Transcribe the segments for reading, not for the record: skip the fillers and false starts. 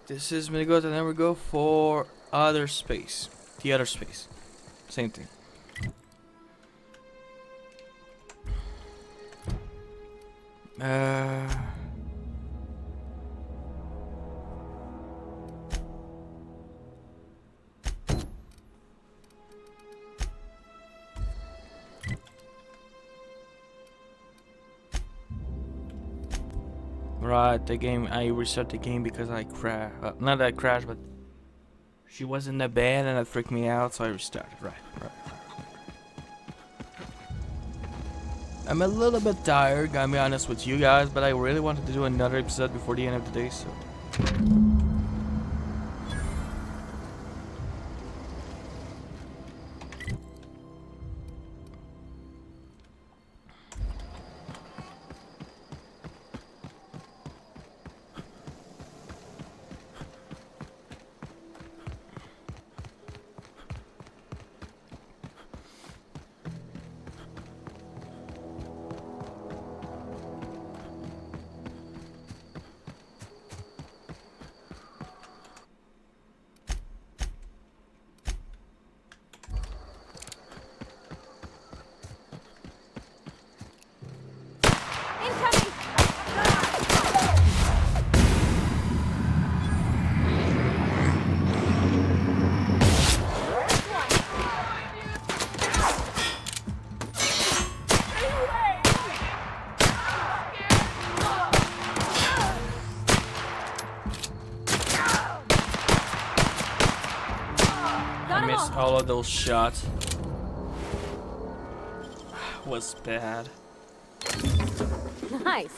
This is Minigot, and then we go for other space. The other space. Same thing. Right, the game. I reset the game because I crashed. Not that I crashed, but she was in the bed and that freaked me out, so I restarted. Right. I'm a little bit tired, gotta be honest with you guys, but I really wanted to do another episode before the end of the day, so. All of those shots was bad. Nice.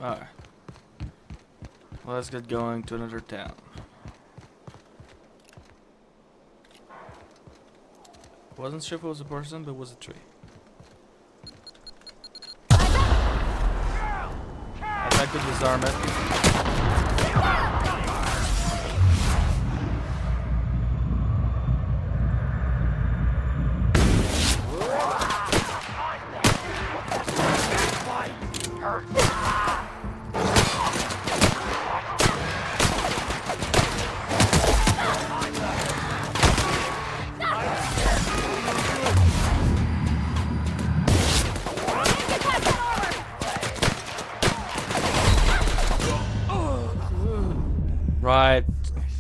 Alright. Let's get going to another town. Wasn't sure if it was a person, but it was a tree. I could disarm it.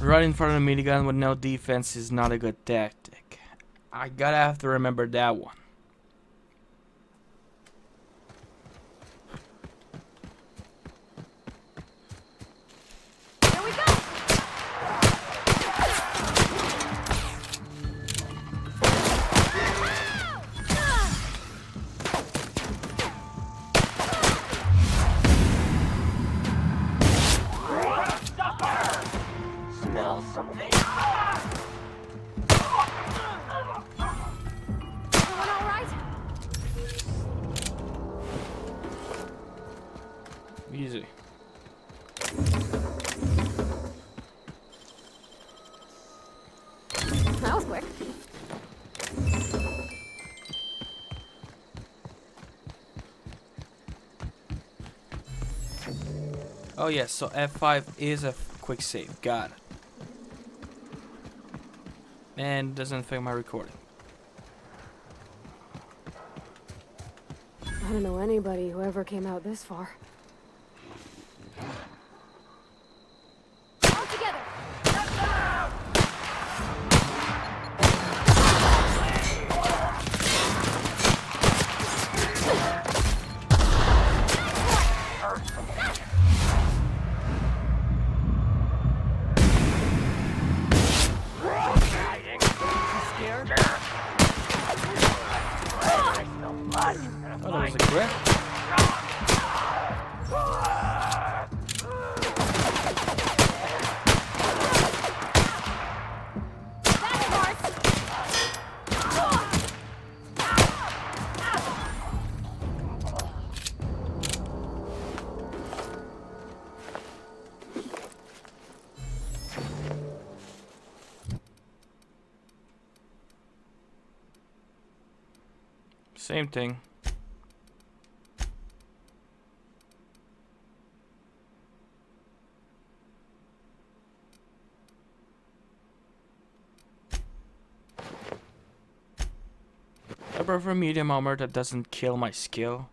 Right in front of the minigun with no defense is not a good tactic. I gotta have to remember that one. Here we go. Easy. That was quick. Oh yes, so F5 is a quick save. Got it. And doesn't affect my recording. I don't know anybody who ever came out this far. All together. Oh, that was a grip. Same thing. I prefer medium armor that doesn't kill my skill.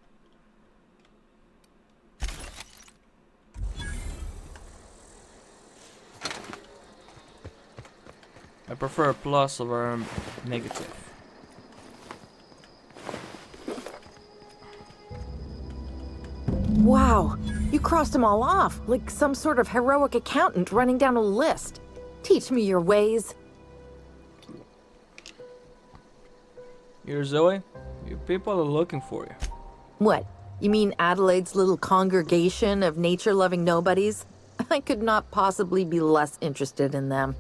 I prefer a plus over a negative. Wow, you crossed them all off, like some sort of heroic accountant running down a list. Teach me your ways. Here, Zoe. Your people are looking for you. What, you mean Adelaide's little congregation of nature-loving nobodies? I could not possibly be less interested in them.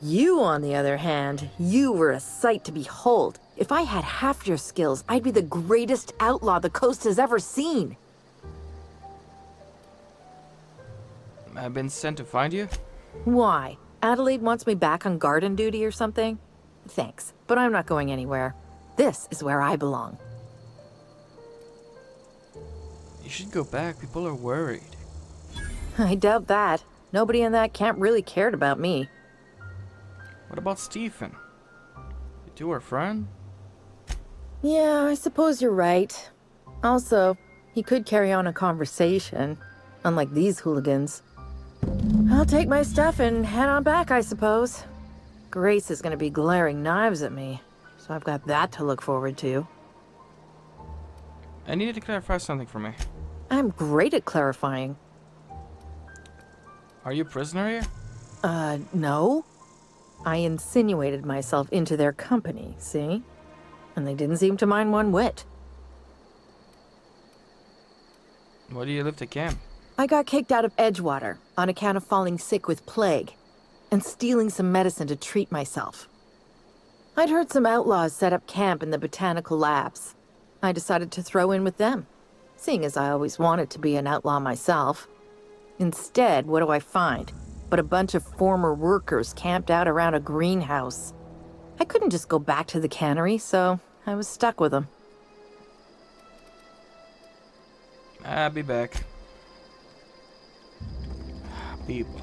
You, on the other hand, you were a sight to behold. If I had half your skills, I'd be the greatest outlaw the coast has ever seen. I've been sent to find you. Why? Adelaide wants me back on garden duty or something? Thanks, but I'm not going anywhere. This is where I belong. You should go back. People are worried. I doubt that. Nobody in that camp really cared about me. What about Stephen? You two are friends? Yeah, I suppose you're right. Also, he could carry on a conversation, unlike these hooligans. I'll take my stuff and head on back, I suppose. Grace is gonna be glaring knives at me, so I've got that to look forward to. I needed to clarify something for me. I'm great at clarifying. Are you a prisoner here? No. I insinuated myself into their company, see? And they didn't seem to mind one whit. Why do you live to camp? I got kicked out of Edgewater on account of falling sick with plague and stealing some medicine to treat myself. I'd heard some outlaws set up camp in the botanical labs. I decided to throw in with them, seeing as I always wanted to be an outlaw myself. Instead, what do I find? But a bunch of former workers camped out around a greenhouse. I couldn't just go back to the cannery, so I was stuck with them. I'll be back. People.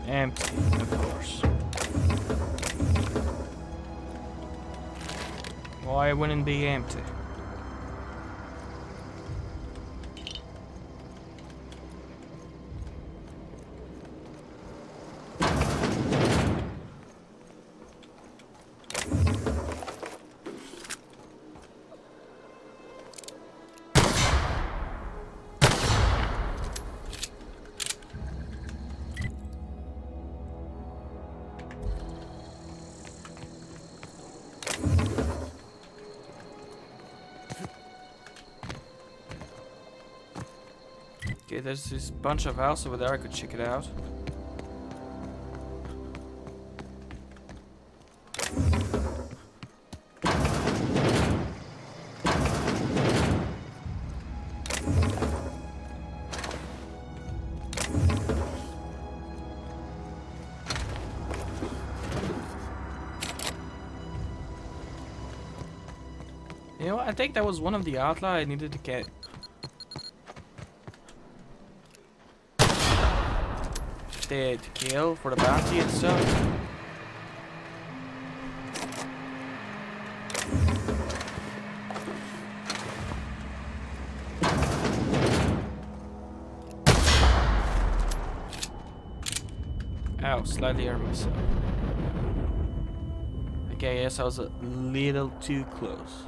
Empty, of course. Why wouldn't it be empty? Okay, there's this bunch of house over there. I could check it out. You know what? I think that was one of the outlaw I needed to get. To kill for the bounty and stuff. Ow, slightly hurt myself. Okay, yes, I was a little too close.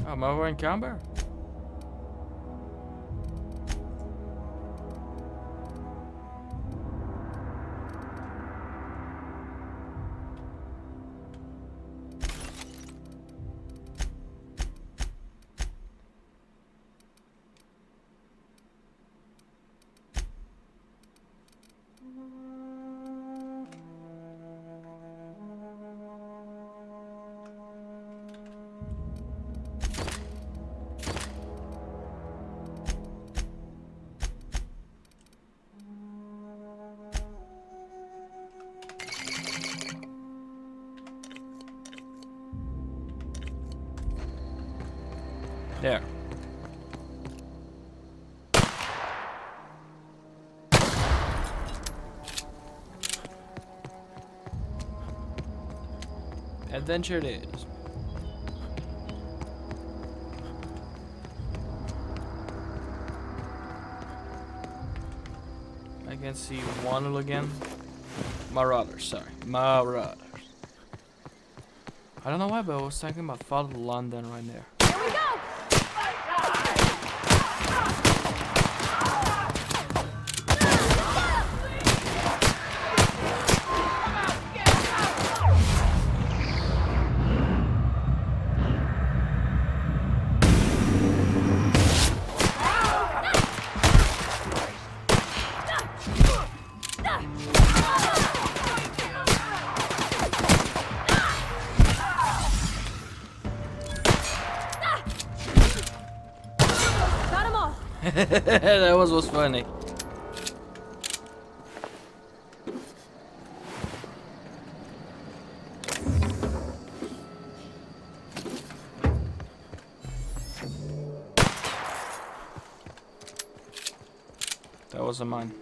I'm over in Camber. There. Adventure it is. I can see one again. Marauders, sorry. Marauders. I don't know why, but I was thinking about Father London right there. Here we go! Got 'em all! That was funny. That wasn't mine.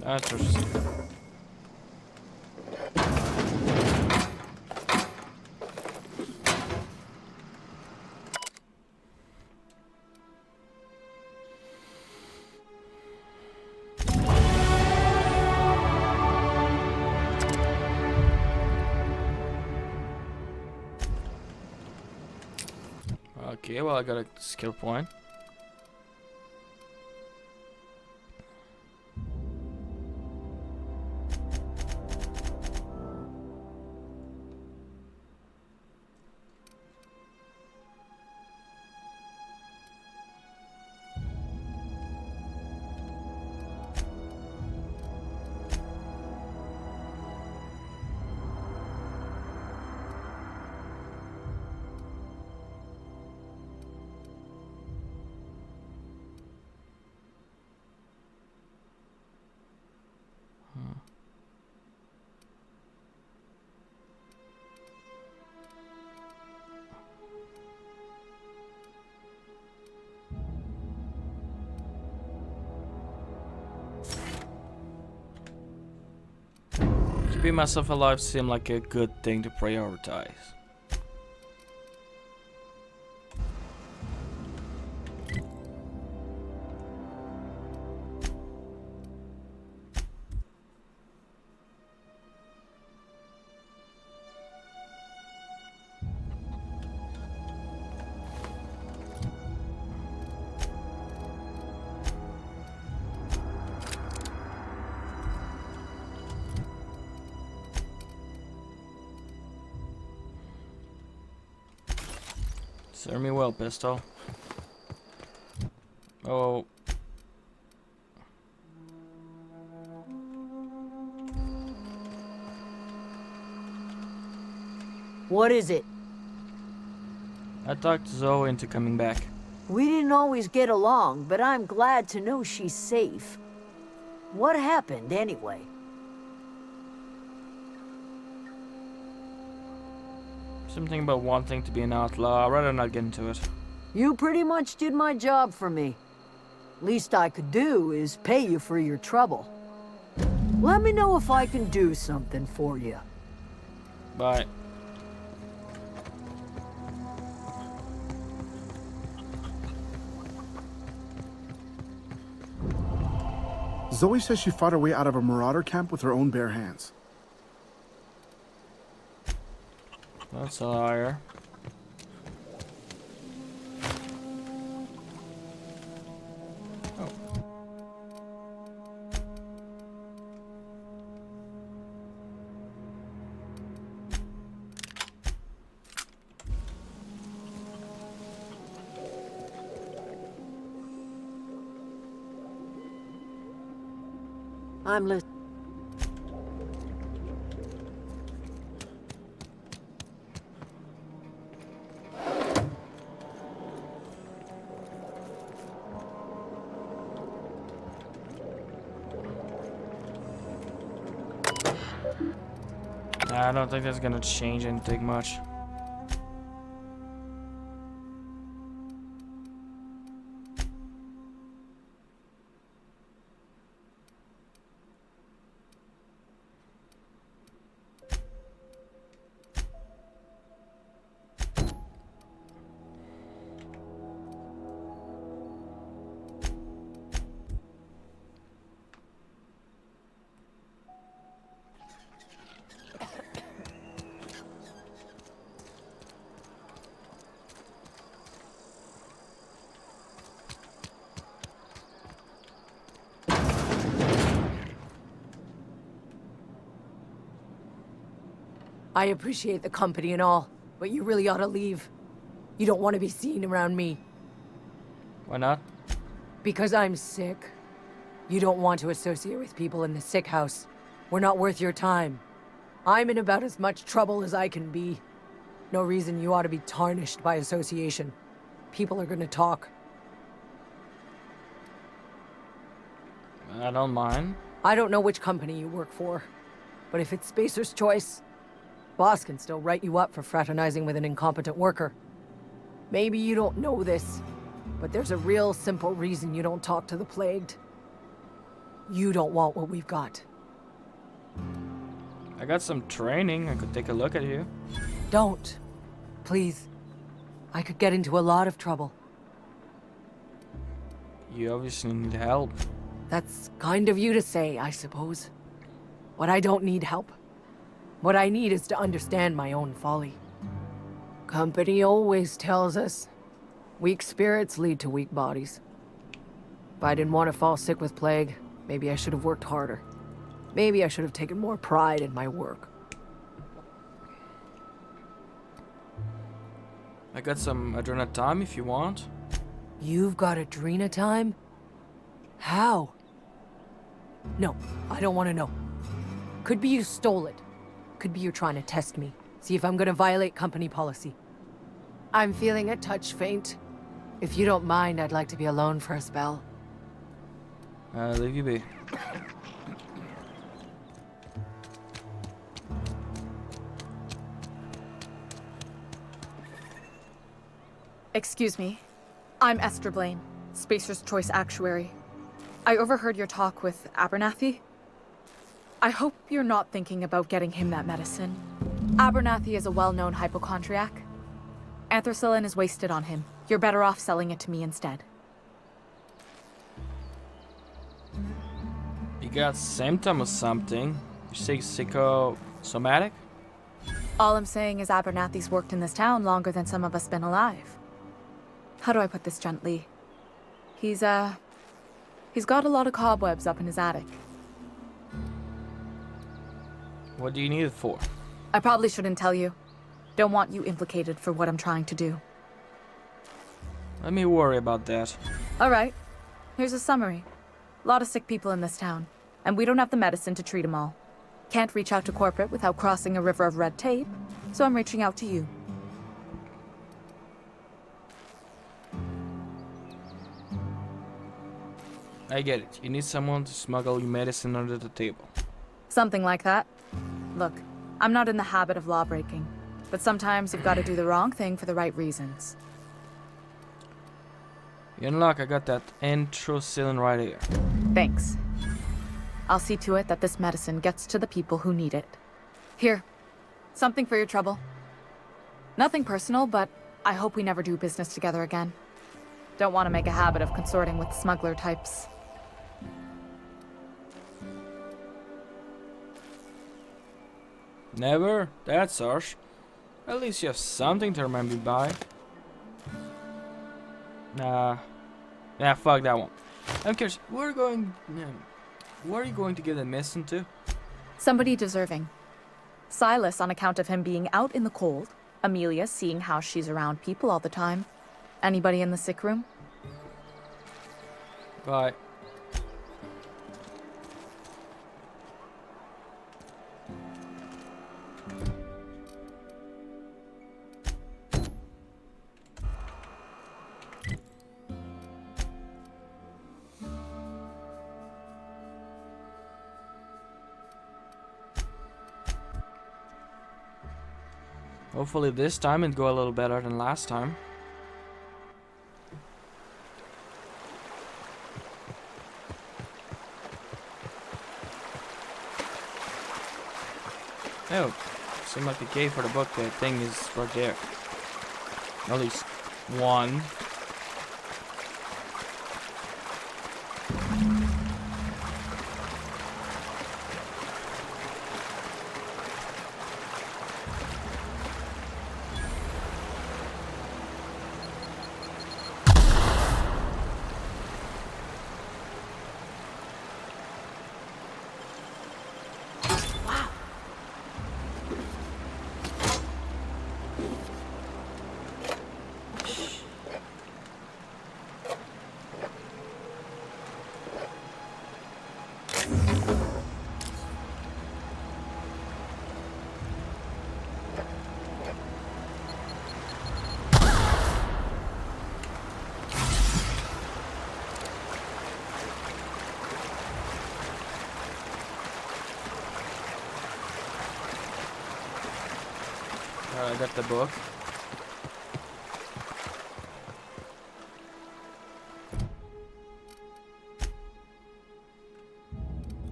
That's interesting. Okay, well I got a skill point. Keeping myself alive seemed like a good thing to prioritize. Serve me well, pistol. Oh. What is it? I talked Zoe into coming back. We didn't always get along, but I'm glad to know she's safe. What happened, anyway? Something about wanting to be an outlaw. I'd rather not get into it. You pretty much did my job for me. Least I could do is pay you for your trouble. Let me know if I can do something for you. Bye. Zoe says she fought her way out of a marauder camp with her own bare hands. That's a liar. Oh. I'm listening. Nah, I don't think that's gonna change anything much. I appreciate the company and all, but you really ought to leave. You don't want to be seen around me. Why not? Because I'm sick. You don't want to associate with people in the sick house. We're not worth your time. I'm in about as much trouble as I can be. No reason you ought to be tarnished by association. People are gonna talk. I don't mind. I don't know which company you work for, but if it's Spacer's choice, boss can still write you up for fraternizing with an incompetent worker. Maybe you don't know this, but there's a real simple reason you don't talk to the plagued. You don't want what we've got. I got some training. I could take a look at you. Don't. Please. I could get into a lot of trouble. You obviously need help. That's kind of you to say, I suppose. But I don't need help. What I need is to understand my own folly. Company always tells us, weak spirits lead to weak bodies. If I didn't want to fall sick with plague, maybe I should have worked harder. Maybe I should have taken more pride in my work. I got some adrenaline time if you want. You've got Adrena time? How? No, I don't want to know. Could be you stole it. Could be you're trying to test me. See if I'm gonna violate company policy. I'm feeling a touch faint. If you don't mind, I'd like to be alone for a spell. Leave you be. Excuse me. I'm Esther Blaine, Spacer's Choice Actuary. I overheard your talk with Abernathy. I hope you're not thinking about getting him that medicine. Abernathy is a well-known hypochondriac. Anthracillin is wasted on him. You're better off selling it to me instead. You got symptom or something? You say psychosomatic? All I'm saying is Abernathy's worked in this town longer than some of us been alive. How do I put this gently? He's got a lot of cobwebs up in his attic. What do you need it for? I probably shouldn't tell you. Don't want you implicated for what I'm trying to do. Let me worry about that. Alright, here's a summary. A lot of sick people in this town, and we don't have the medicine to treat them all. Can't reach out to corporate without crossing a river of red tape, so I'm reaching out to you. I get it. You need someone to smuggle your medicine under the table. Something like that. Look, I'm not in the habit of law breaking, but sometimes you've got to do the wrong thing for the right reasons. You're in luck. I got that anthracillin right here. Thanks. I'll see to it that this medicine gets to the people who need it. Here, something for your trouble. Nothing personal, but I hope we never do business together again. Don't want to make a habit of consorting with smuggler types. Never? That's harsh. At least you have something to remember me by. Nah, fuck that one. I'm curious, where are you going to give the medicine to? Somebody deserving. Silas on account of him being out in the cold. Amelia seeing how she's around people all the time. Anybody in the sick room? Bye. Hopefully this time it go a little better than last time. Oh, seemed like the key for the book. The thing is right there. At least one. I got the book.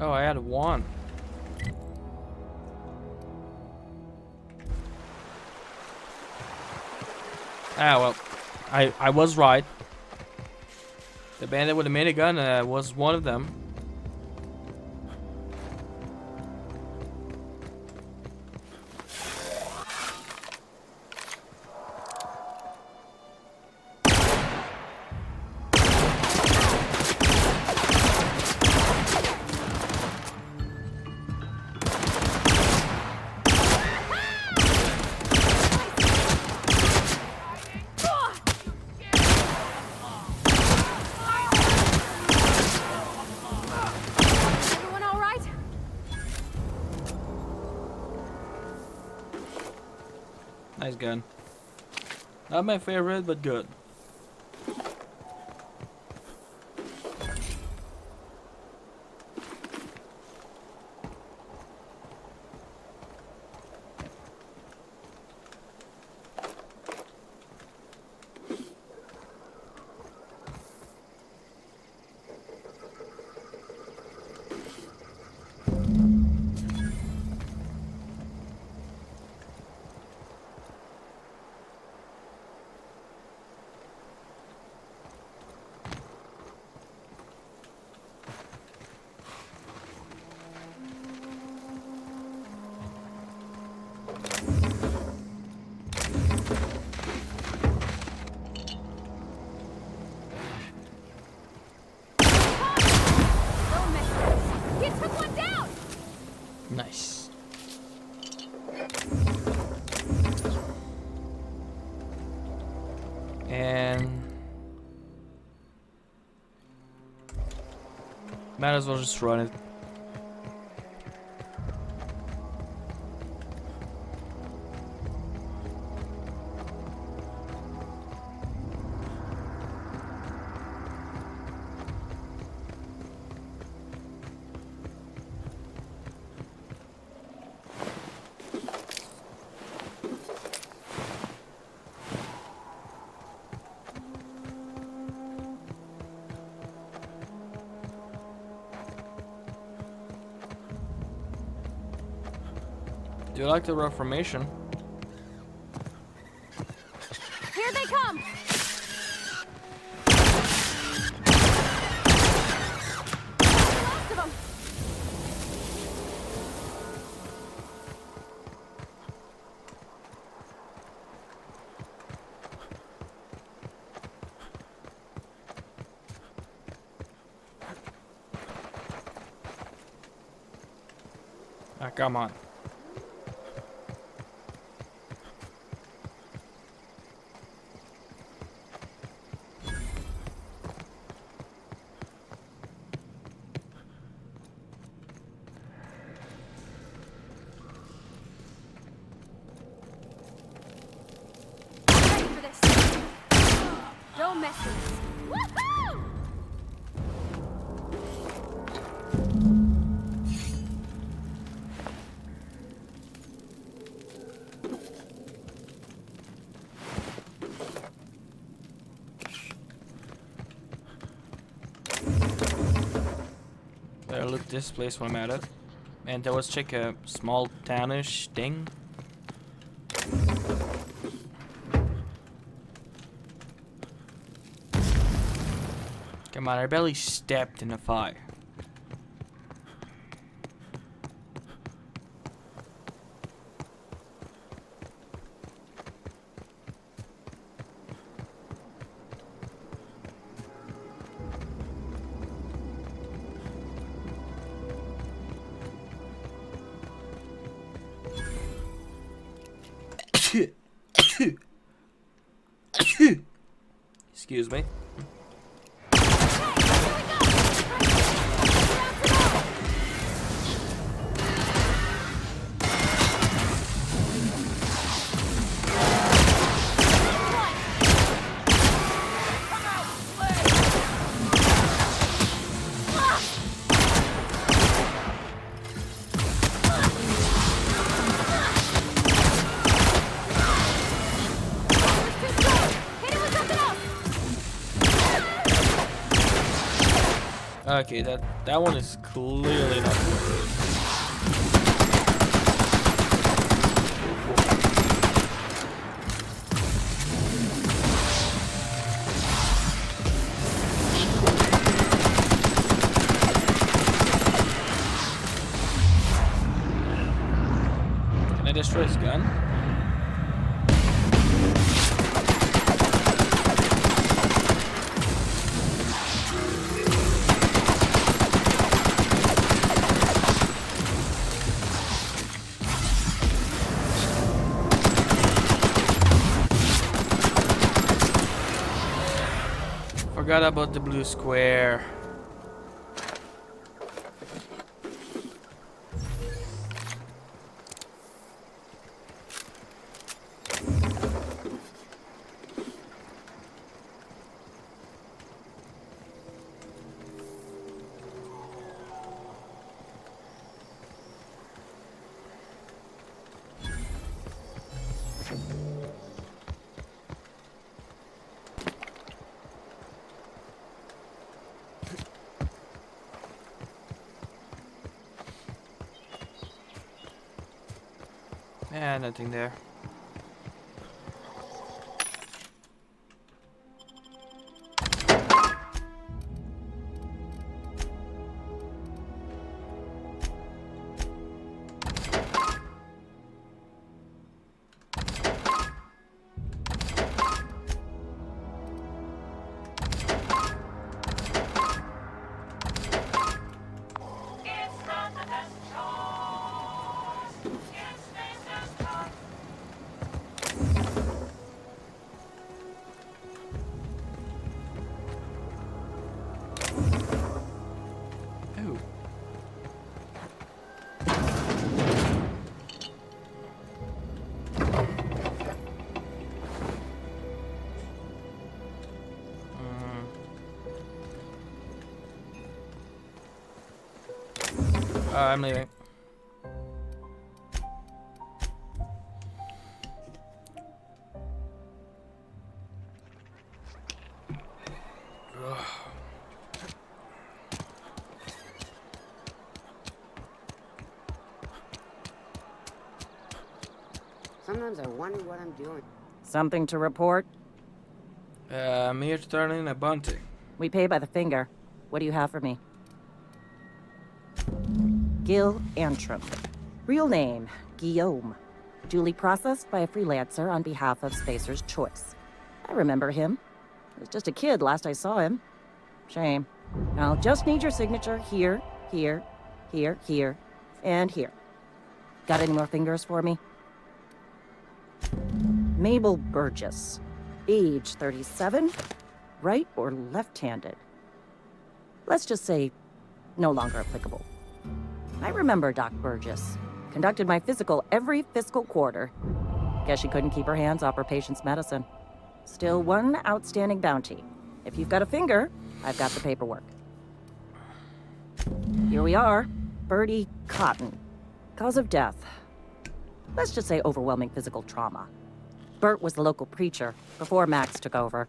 Oh, I had one. Ah, well, I was right. The bandit with the minigun was one of them. Everyone all right? Nice gun. Not my favorite, but good. Don't miss this. You took one down! Nice. And might as well just run it. Do you like the Reformation? Here they come! The last of them! Ah, come on. Ready for this. Don't mess with this. Woohoo! loot this place when I'm at it. And there was like a small townish thing. Come on, I barely stepped in the fire. Excuse me. Okay, that one is clearly not working. Can I destroy his gun? Forgot about the blue square. Yeah, nothing there. Ooh. I'm leaving. Sometimes I wonder what I'm doing. Something to report? I'm here to turn in a bounty. We pay by the finger. What do you have for me? Gil Antrim. Real name, Guillaume. Duly processed by a freelancer on behalf of Spacer's Choice. I remember him. He was just a kid last I saw him. Shame. I'll just need your signature here, here, here, here, and here. Got any more fingers for me? Mabel Burgess. Age 37. Right or left-handed? Let's just say no longer applicable. I remember Doc Burgess. Conducted my physical every fiscal quarter. Guess she couldn't keep her hands off her patient's medicine. Still one outstanding bounty. If you've got a finger, I've got the paperwork. Here we are. Bertie Cotton. Cause of death. Let's just say overwhelming physical trauma. Bert was the local preacher before Max took over.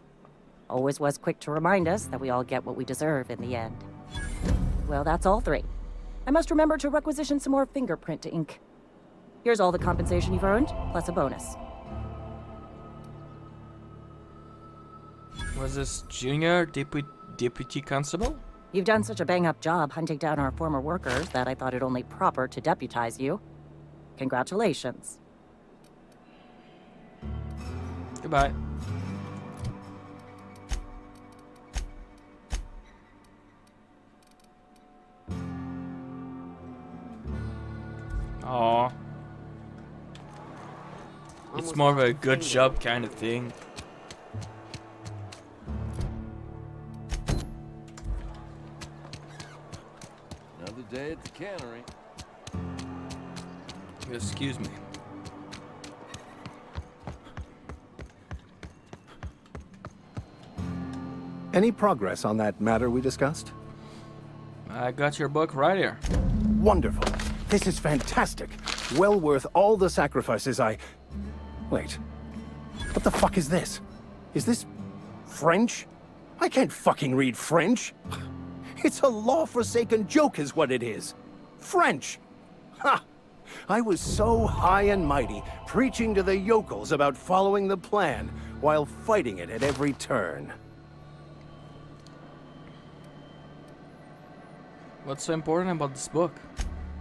Always was quick to remind us that we all get what we deserve in the end. Well, that's all three. I must remember to requisition some more fingerprint ink. Here's all the compensation you've earned, plus a bonus. Was this junior deputy constable? You've done such a bang-up job hunting down our former workers that I thought it only proper to deputize you. Congratulations. Goodbye. Aw. It's Almost more of a lost good finger. job kind of thing. Another day at the cannery. Excuse me. Any progress on that matter we discussed? I got your book right here. Wonderful. This is fantastic. Well worth all the sacrifices I... Wait. What the fuck is this? Is this... French? I can't fucking read French. It's a law-forsaken joke is what it is. French! Ha! I was so high and mighty, preaching to the yokels about following the plan, while fighting it at every turn. What's so important about this book?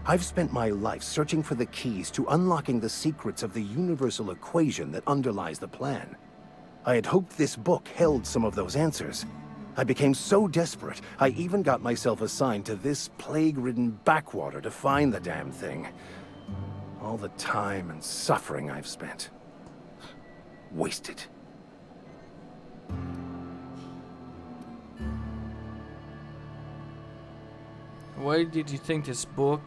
I've spent my life searching for the keys to unlocking the secrets of the universal equation that underlies the plan. I had hoped this book held some of those answers. I became so desperate, I even got myself assigned to this plague-ridden backwater to find the damn thing. All the time and suffering I've spent. Wasted. Why did you think this book...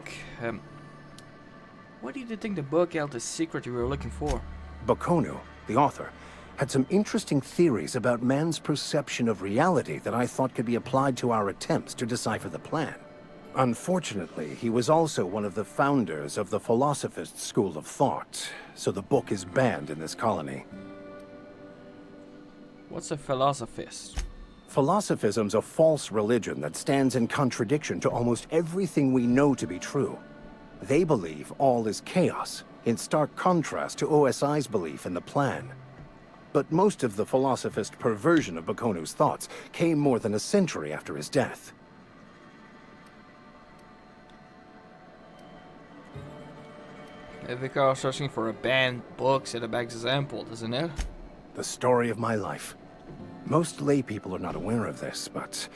why did you think the book held the secret you were looking for? Bakonu, the author, had some interesting theories about man's perception of reality that I thought could be applied to our attempts to decipher the plan. Unfortunately, he was also one of the founders of the Philosophist school of thought, so the book is banned in this colony. What's a philosophist? Philosophism's a false religion that stands in contradiction to almost everything we know to be true. They believe all is chaos, in stark contrast to OSI's belief in the plan. But most of the philosophist perversion of Bakonu's thoughts came more than a century after his death. If are searching for a banned book, set a bad example, doesn't it? The story of my life. Most lay people are not aware of this, but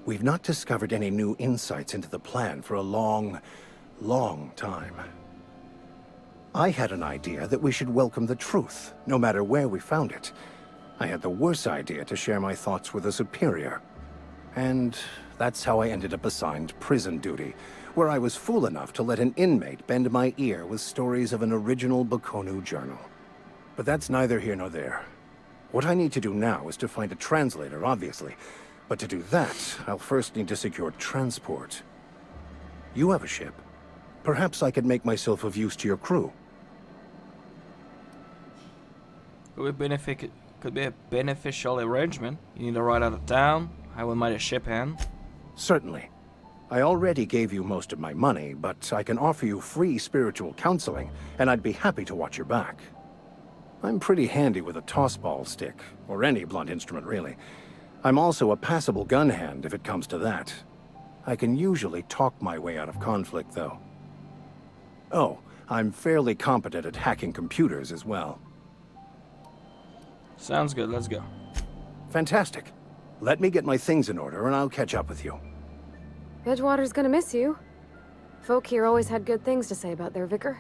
we've not discovered any new insights into the plan for a long, long time. I had an idea that we should welcome the truth, no matter where we found it. I had the worse idea to share my thoughts with a superior. And that's how I ended up assigned prison duty, where I was fool enough to let an inmate bend my ear with stories of an original Bakonu journal. But that's neither here nor there. What I need to do now is to find a translator, obviously. But to do that, I'll first need to secure transport. You have a ship. Perhaps I could make myself of use to your crew. Could be a beneficial arrangement. You need to ride out of town. I will might a ship hand. Certainly. I already gave you most of my money, but I can offer you free spiritual counseling, and I'd be happy to watch your back. I'm pretty handy with a tossball stick, or any blunt instrument really. I'm also a passable gun hand if it comes to that. I can usually talk my way out of conflict, though. Oh, I'm fairly competent at hacking computers as well. Sounds good, let's go. Fantastic. Let me get my things in order and I'll catch up with you. Edgewater's gonna miss you. Folk here always had good things to say about their vicar.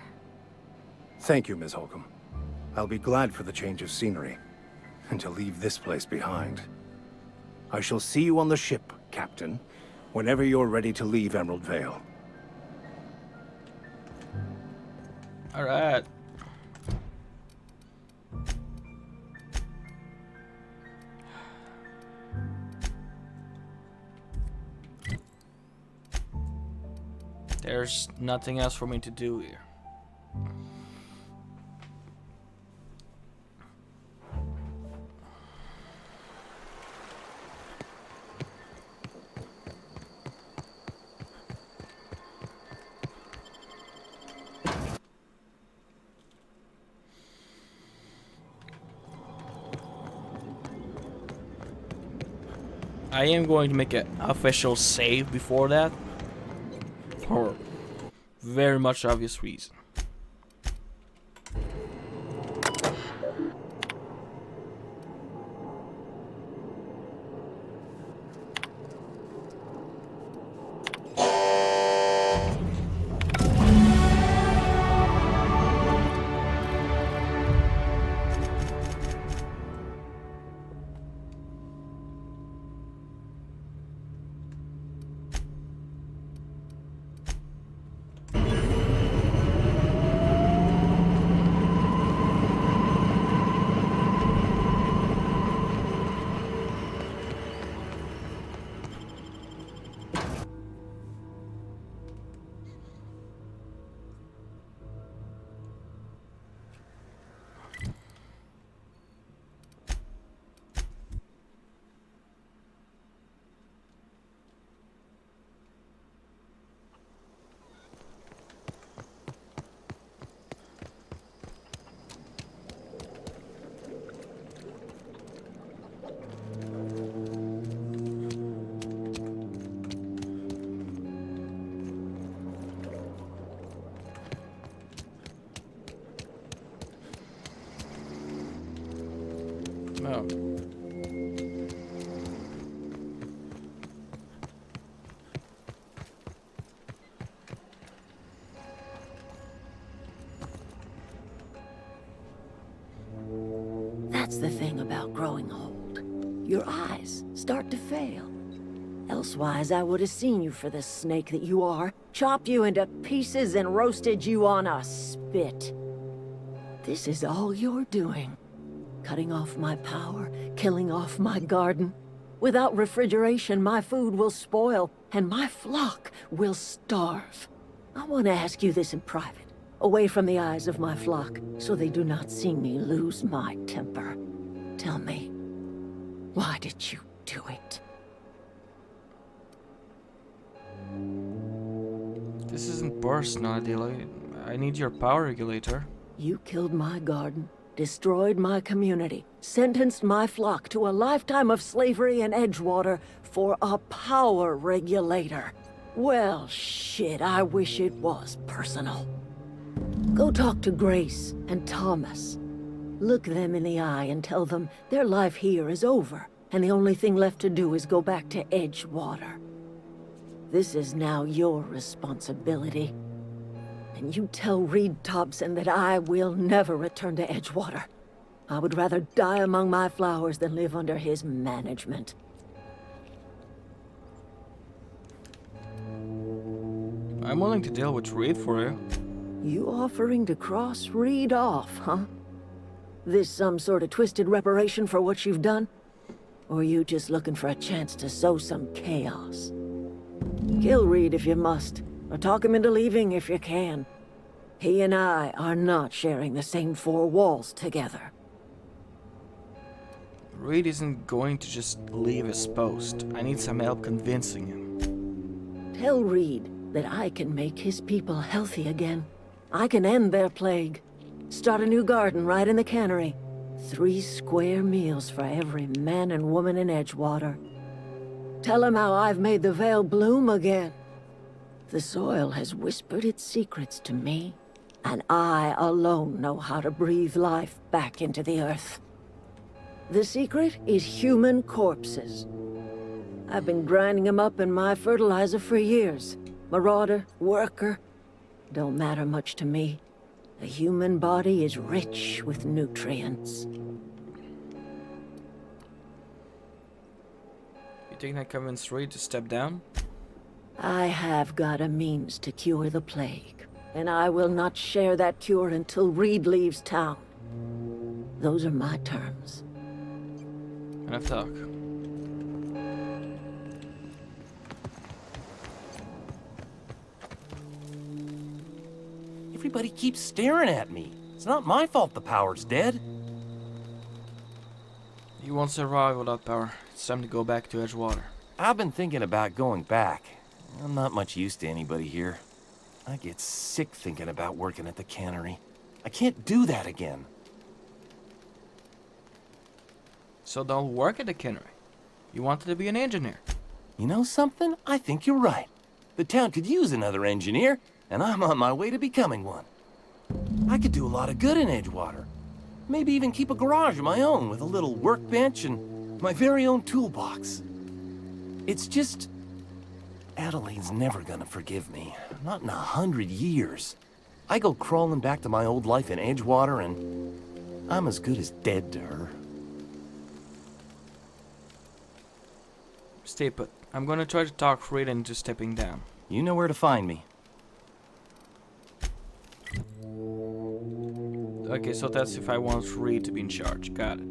Thank you, Ms. Holcomb. I'll be glad for the change of scenery, and to leave this place behind. I shall see you on the ship, Captain, whenever you're ready to leave Emerald Vale. Alright. There's nothing else for me to do here. I am going to make an official save before that. For very much obvious reason. Oh. That's the thing about growing old. Your eyes start to fail. Elsewise, I would have seen you for the snake that you are, chopped you into pieces and roasted you on a spit. This is all you're doing. Cutting off my power, killing off my garden. Without refrigeration, my food will spoil, and my flock will starve. I want to ask you this in private, away from the eyes of my flock, so they do not see me lose my temper. Tell me, why did you do it? This isn't personal, Adela. I need your power regulator. You killed my garden, destroyed my community, sentenced my flock to a lifetime of slavery in Edgewater for a power regulator. Well, shit, I wish it was personal. Go talk to Grace and Thomas. Look them in the eye and tell them their life here is over, and the only thing left to do is go back to Edgewater. This is now your responsibility. And you tell Reed Thompson that I will never return to Edgewater. I would rather die among my flowers than live under his management. I'm willing to deal with Reed for you. You offering to cross Reed off, huh? This some sort of twisted reparation for what you've done? Or you just looking for a chance to sow some chaos? Kill Reed if you must, or talk him into leaving if you can. He and I are not sharing the same four walls together. Reed isn't going to just leave his post. I need some help convincing him. Tell Reed that I can make his people healthy again. I can end their plague. Start a new garden right in the cannery. 3 square meals for every man and woman in Edgewater. Tell him how I've made the Vale bloom again. The soil has whispered its secrets to me, and I alone know how to breathe life back into the earth. The secret is human corpses. I've been grinding them up in my fertilizer for years. Marauder, worker, don't matter much to me. The human body is rich with nutrients. You think I convinced Reed to step down? I have got a means to cure the plague, and I will not share that cure until Reed leaves town. Those are my terms. Enough talk. Everybody keeps staring at me. It's not my fault the power's dead. You won't survive without power. It's time to go back to Edgewater. I've been thinking about going back. I'm not much use to anybody here. I get sick thinking about working at the cannery. I can't do that again. So don't work at the cannery. You wanted to be an engineer. You know something? I think you're right. The town could use another engineer, and I'm on my way to becoming one. I could do a lot of good in Edgewater. Maybe even keep a garage of my own with a little workbench and my very own toolbox. It's just... Adelaide's never gonna forgive me. Not in 100 years. I go crawling back to my old life in Edgewater, and I'm as good as dead to her. Stay put. I'm gonna try to talk Reed into stepping down. You know where to find me. Okay, so that's if I want Reed to be in charge. Got it.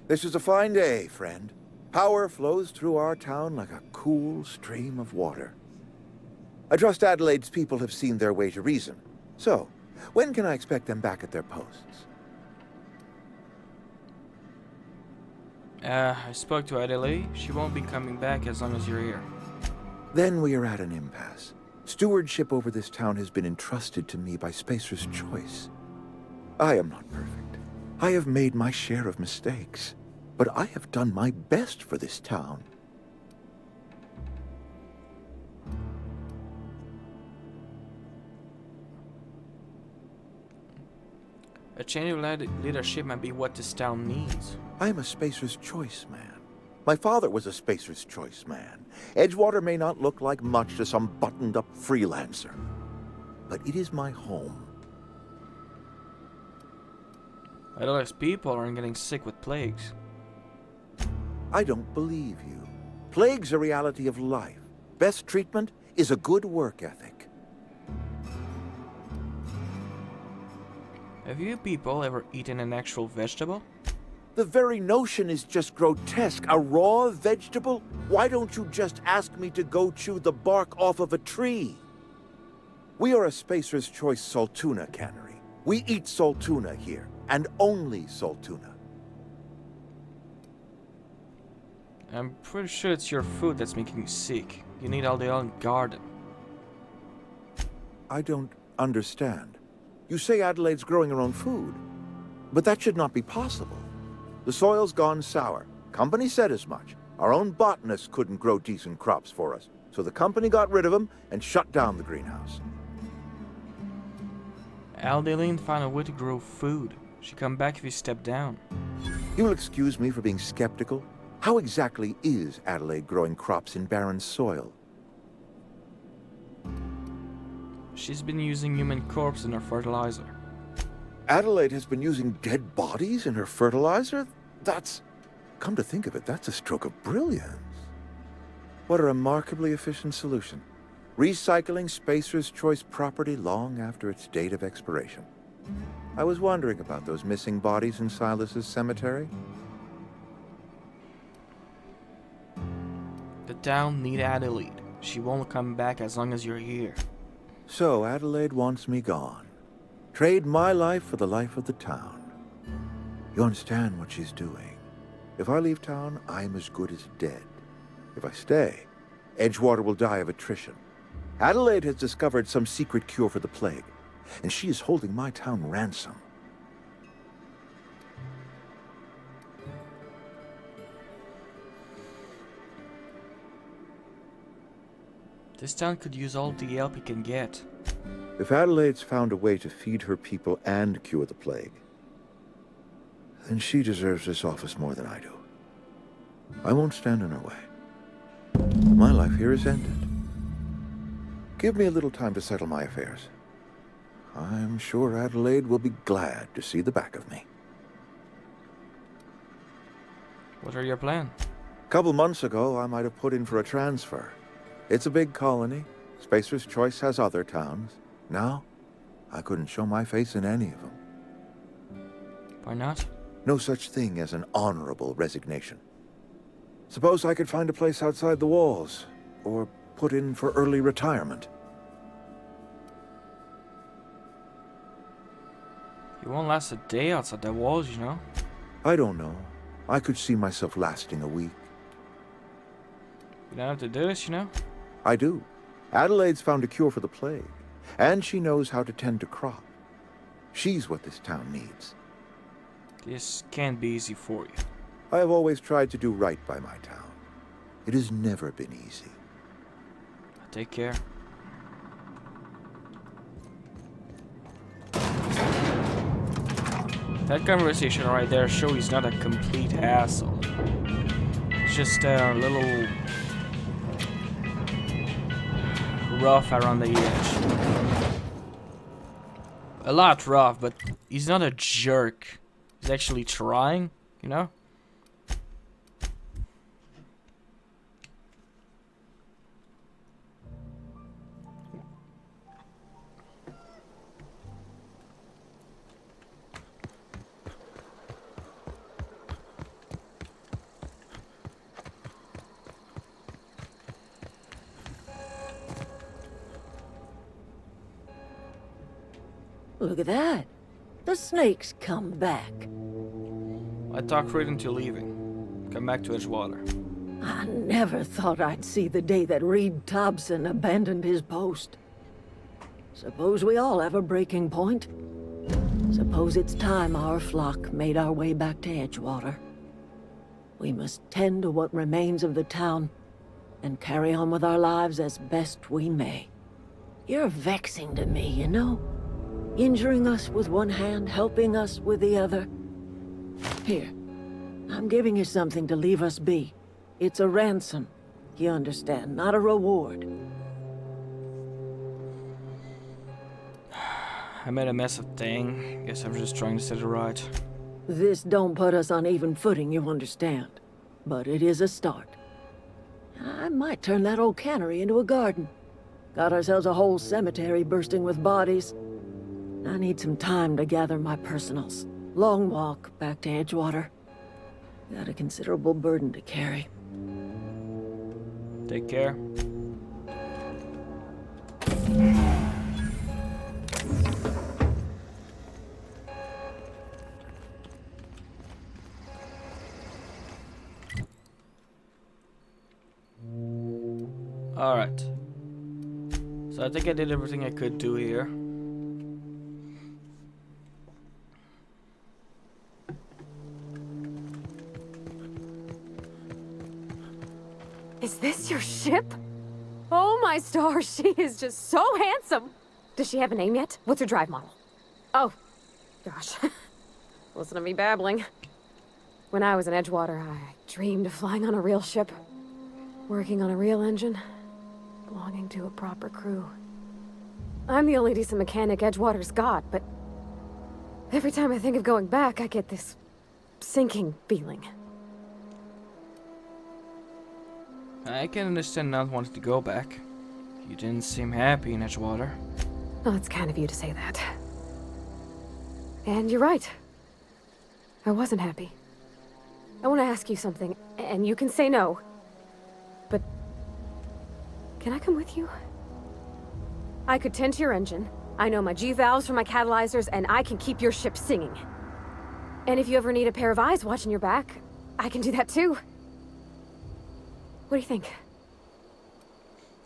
This is a fine day, friend. Power flows through our town like a cool stream of water. I trust Adelaide's people have seen their way to reason. So, when can I expect them back at their posts? I spoke to Adelaide. She won't be coming back as long as you're here. Then we are at an impasse. Stewardship over this town has been entrusted to me by Spacer's Choice. I am not perfect. I have made my share of mistakes, but I have done my best for this town. A change of leadership might be what this town needs. I am a Spacer's Choice man. My father was a Spacer's Choice man. Edgewater may not look like much to some buttoned-up freelancer, but it is my home. Adelaide's people aren't getting sick with plagues. I don't believe you. Plague's a reality of life. Best treatment is a good work ethic. Have you people ever eaten an actual vegetable? The very notion is just grotesque. A raw vegetable? Why don't you just ask me to go chew the bark off of a tree? We are a Spacer's Choice Saltuna cannery. We eat Saltuna here, and only Saltuna. I'm pretty sure it's your food that's making you sick. You need all the oil in the garden. I don't understand. You say Adelaide's growing her own food, but that should not be possible. The soil's gone sour. Company said as much. Our own botanist couldn't grow decent crops for us, so the company got rid of him and shut down the greenhouse. Aldeline found a way to grow food. She'll come back if you step down. You will excuse me for being skeptical. How exactly is Adelaide growing crops in barren soil? She's been using human corpse in her fertilizer. Adelaide has been using dead bodies in her fertilizer? That's... Come to think of it, that's a stroke of brilliance. What a remarkably efficient solution. Recycling Spacer's Choice property long after its date of expiration. I was wondering about those missing bodies in Silas's cemetery. The town need Adelaide. She won't come back as long as you're here. So Adelaide wants me gone. Trade my life for the life of the town. You understand what she's doing. If I leave town, I'm as good as dead. If I stay, Edgewater will die of attrition. Adelaide has discovered some secret cure for the plague, and she is holding my town ransom. This town could use all the help it can get. If Adelaide's found a way to feed her people and cure the plague, then she deserves this office more than I do. I won't stand in her way. My life here is ended. Give me a little time to settle my affairs. I'm sure Adelaide will be glad to see the back of me. What are your plans? A couple months ago, I might have put in for a transfer. It's a big colony. Spacer's Choice has other towns. Now, I couldn't show my face in any of them. Why not? No such thing as an honorable resignation. Suppose I could find a place outside the walls, or put in for early retirement. You won't last a day outside the walls, you know? I don't know. I could see myself lasting a week. You don't have to do this, you know? I do. Adelaide's found a cure for the plague, and she knows how to tend to crop. She's what this town needs. This can't be easy for you. I have always tried to do right by my town. It has never been easy. Take care. That conversation right there shows he's not a complete asshole. It's just a little rough around the edge. A lot rough, but he's not a jerk. He's actually trying, you know? Look at that. The snake's come back. I talked right into leaving. Come back to Edgewater. I never thought I'd see the day that Reed Thompson abandoned his post. Suppose we all have a breaking point. Suppose it's time our flock made our way back to Edgewater. We must tend to what remains of the town and carry on with our lives as best we may. You're vexing to me, you know? Injuring us with one hand, helping us with the other. Here, I'm giving you something to leave us be. It's a ransom, you understand, not a reward. I made a mess of thing. Guess I'm just trying to set it right. This don't put us on even footing, you understand. But it is a start. I might turn that old cannery into a garden. Got ourselves a whole cemetery bursting with bodies. I need some time to gather my personals. Long walk back to Edgewater. Got a considerable burden to carry. Take care. Alright. So I think I did everything I could do here. Is this your ship? Oh my stars, she is just so handsome. Does she have a name yet? What's her drive model? Oh, gosh. Listen to me babbling. When I was in Edgewater, I dreamed of flying on a real ship. Working on a real engine. Belonging to a proper crew. I'm the only decent mechanic Edgewater's got, but every time I think of going back, I get this sinking feeling. I can understand not wanting to go back. You didn't seem happy in Edgewater. Oh, it's kind of you to say that. And you're right. I wasn't happy. I want to ask you something, and you can say no. But can I come with you? I could tend to your engine. I know my G-valves from my catalyzers, and I can keep your ship singing. And if you ever need a pair of eyes watching your back, I can do that too. What do you think?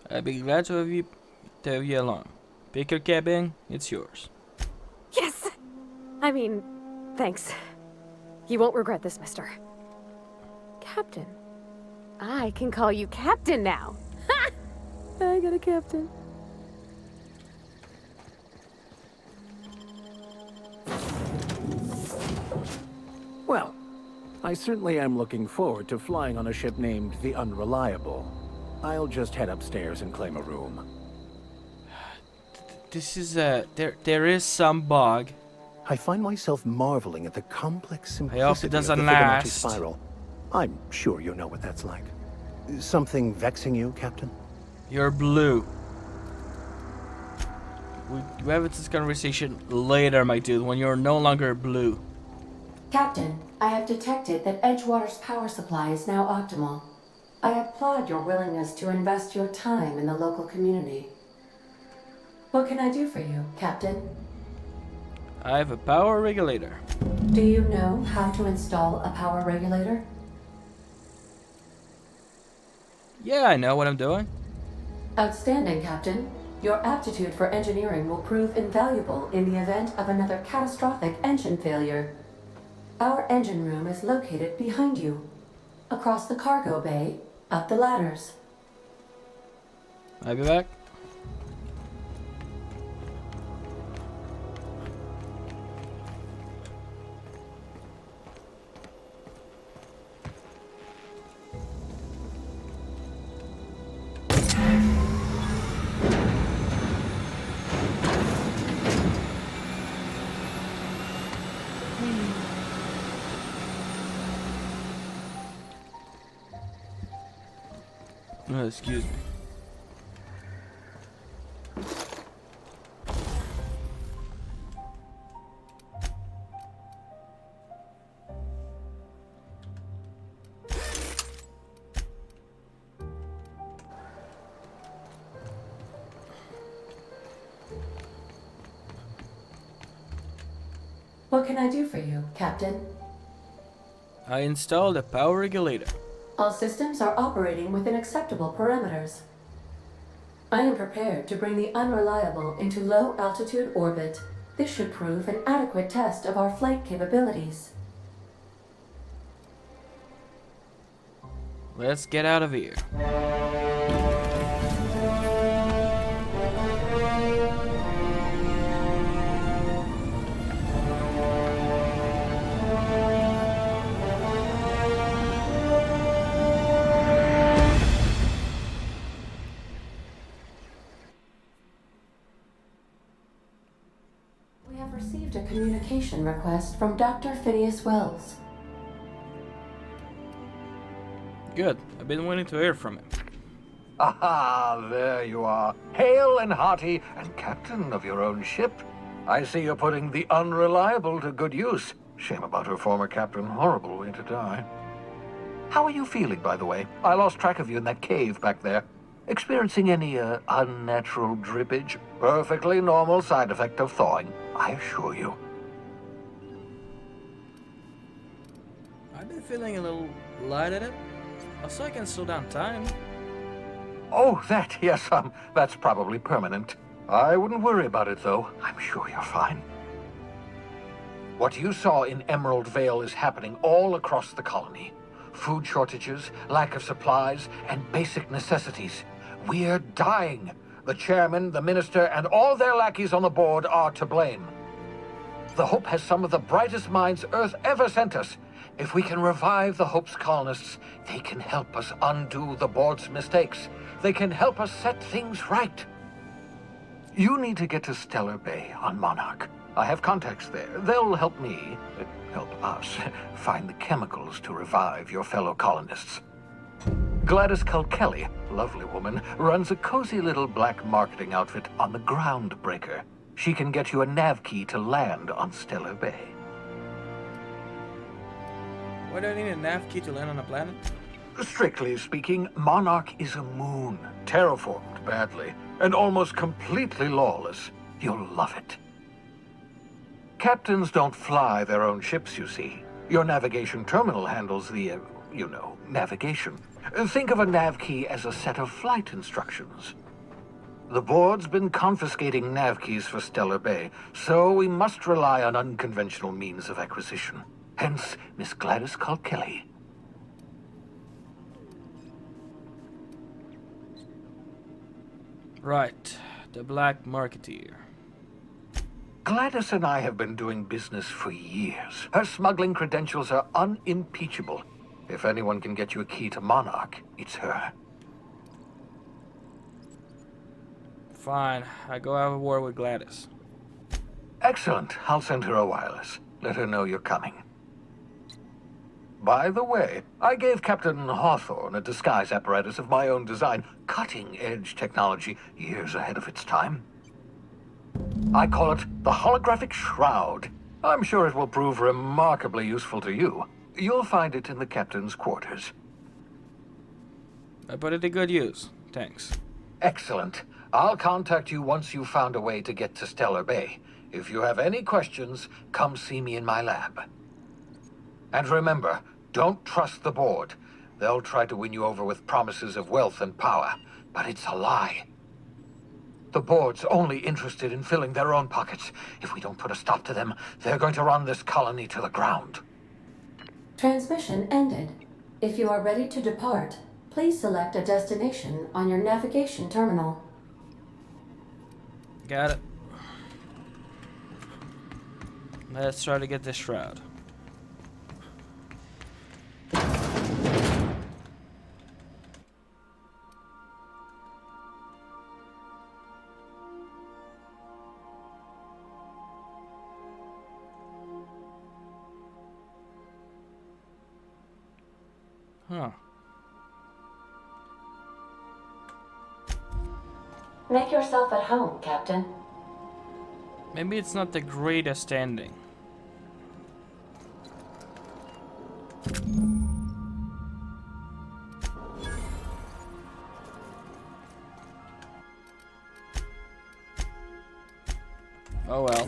I'd be glad to have you along. Pick your cabin, it's yours. Yes! I mean, thanks. You won't regret this, mister. Captain. I can call you Captain now. Ha! I got a captain. Well, I certainly am looking forward to flying on a ship named the Unreliable. I'll just head upstairs and claim a room. This is there is some bug. I find myself marveling at the complex I hope it simplicity of the doesn't Fibonacci last. spiral. I'm sure you know what that's like. Something vexing you, Captain? You're blue. We have this conversation later, my dude, when you're no longer blue. Captain, I have detected that Edgewater's power supply is now optimal. I applaud your willingness to invest your time in the local community. What can I do for you, Captain? I have a power regulator. Do you know how to install a power regulator? Yeah, I know what I'm doing. Outstanding, Captain. Your aptitude for engineering will prove invaluable in the event of another catastrophic engine failure. Our engine room is located behind you, across the cargo bay, up the ladders. I'll be back. Excuse me. What can I do for you, Captain? I installed a power regulator. All systems are operating within acceptable parameters. I am prepared to bring the unreliable into low-altitude orbit. This should prove an adequate test of our flight capabilities. Let's get out of here. We have received a communication request from Dr. Phineas Wells. Good. I've been waiting to hear from him. Aha, there you are. Hale and hearty, and captain of your own ship. I see you're putting the unreliable to good use. Shame about her former captain. Horrible way to die. How are you feeling, by the way? I lost track of you in that cave back there. Experiencing any, unnatural drippage? Perfectly normal side effect of thawing, I assure you. I've been feeling a little lightheaded. Also, I can slow down time. Oh, that, yes, that's probably permanent. I wouldn't worry about it, though. I'm sure you're fine. What you saw in Emerald Vale is happening all across the colony. Food shortages, lack of supplies, and basic necessities. We're dying. The chairman, the minister, and all their lackeys on the board are to blame. The Hope has some of the brightest minds Earth ever sent us. If we can revive the Hope's colonists, they can help us undo the board's mistakes. They can help us set things right. You need to get to Stellar Bay on Monarch. I have contacts there. They'll help me, help us, find the chemicals to revive your fellow colonists. Gladys Kelly, lovely woman, runs a cozy little black marketing outfit on the Groundbreaker. She can get you a nav key to land on Stellar Bay. Why do I need a nav key to land on a planet? Strictly speaking, Monarch is a moon, terraformed badly, and almost completely lawless. You'll love it. Captains don't fly their own ships, you see. Your navigation terminal handles the, navigation. Think of a nav key as a set of flight instructions. The board's been confiscating nav keys for Stellar Bay, so we must rely on unconventional means of acquisition. Hence, Miss Gladys Kelly. Right, the black marketeer. Gladys and I have been doing business for years. Her smuggling credentials are unimpeachable. If anyone can get you a key to Monarch, it's her. Fine, I go have a word with Gladys. Excellent. I'll send her a wireless. Let her know you're coming. By the way, I gave Captain Hawthorne a disguise apparatus of my own design. Cutting-edge technology, years ahead of its time. I call it the holographic shroud. I'm sure it will prove remarkably useful to you. You'll find it in the captain's quarters. I put it to good use. Thanks. Excellent. I'll contact you once you've found a way to get to Stellar Bay. If you have any questions, come see me in my lab. And remember, don't trust the board. They'll try to win you over with promises of wealth and power, but it's a lie. The board's only interested in filling their own pockets. If we don't put a stop to them, they're going to run this colony to the ground. Transmission ended. If you are ready to depart, please select a destination on your navigation terminal. Got it. Let's try to get this shroud. Huh. Make yourself at home, Captain. Maybe it's not the greatest ending. Oh well.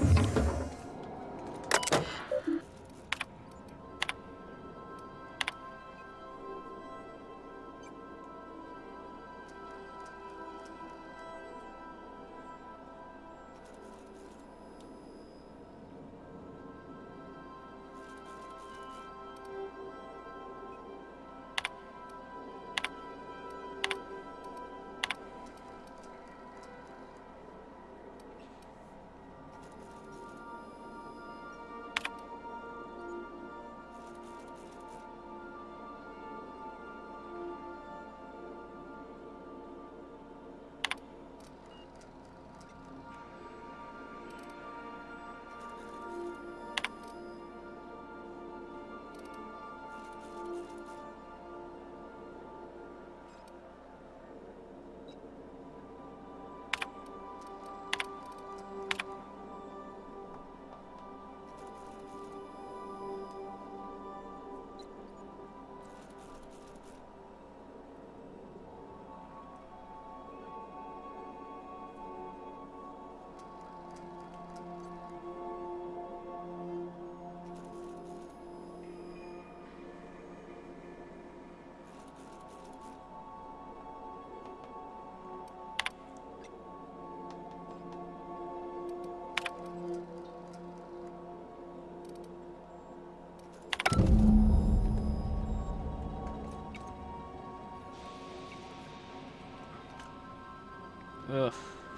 Ugh,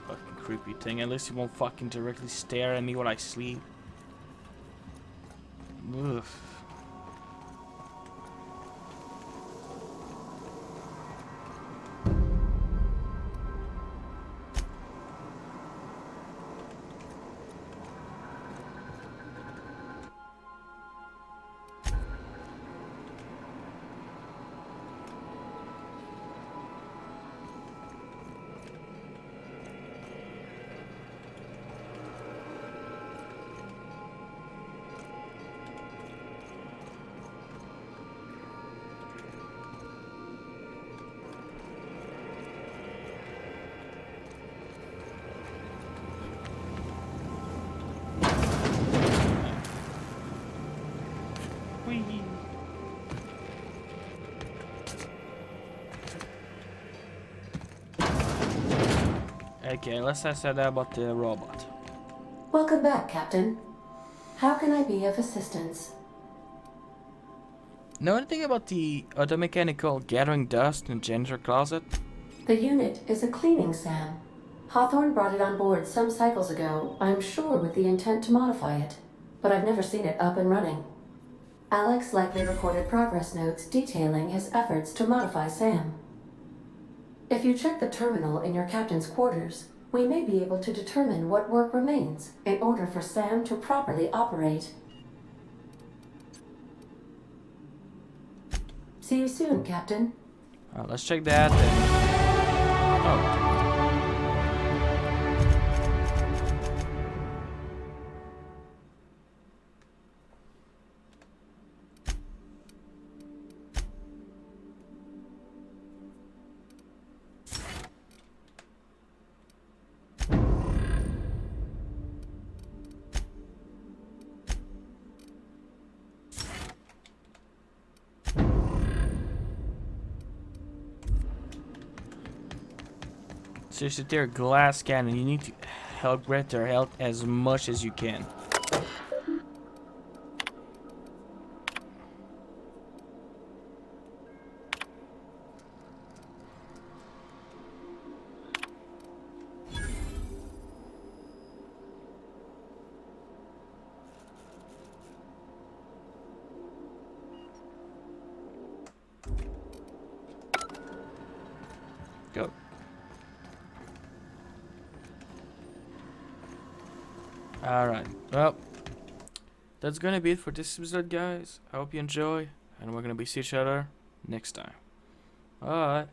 fucking creepy thing. At least he won't fucking directly stare at me while I sleep. Ugh. Okay, let's ask that about the robot. Welcome back, Captain. How can I be of assistance? Know anything about the automechanical gathering dust in the janitor closet? The unit is a cleaning SAM. Hawthorne brought it on board some cycles ago, I'm sure with the intent to modify it, but I've never seen it up and running. Alex likely recorded progress notes detailing his efforts to modify SAM. If you check the terminal in your captain's quarters, we may be able to determine what work remains in order for SAM to properly operate. See you soon, Captain. Let's check that. Oh. Seriously, they're a glass cannon. You need to upgrade their health as much as you can. Go. Alright, well, that's gonna be it for this episode, guys. I hope you enjoy, and we're gonna be see each other next time. Alright.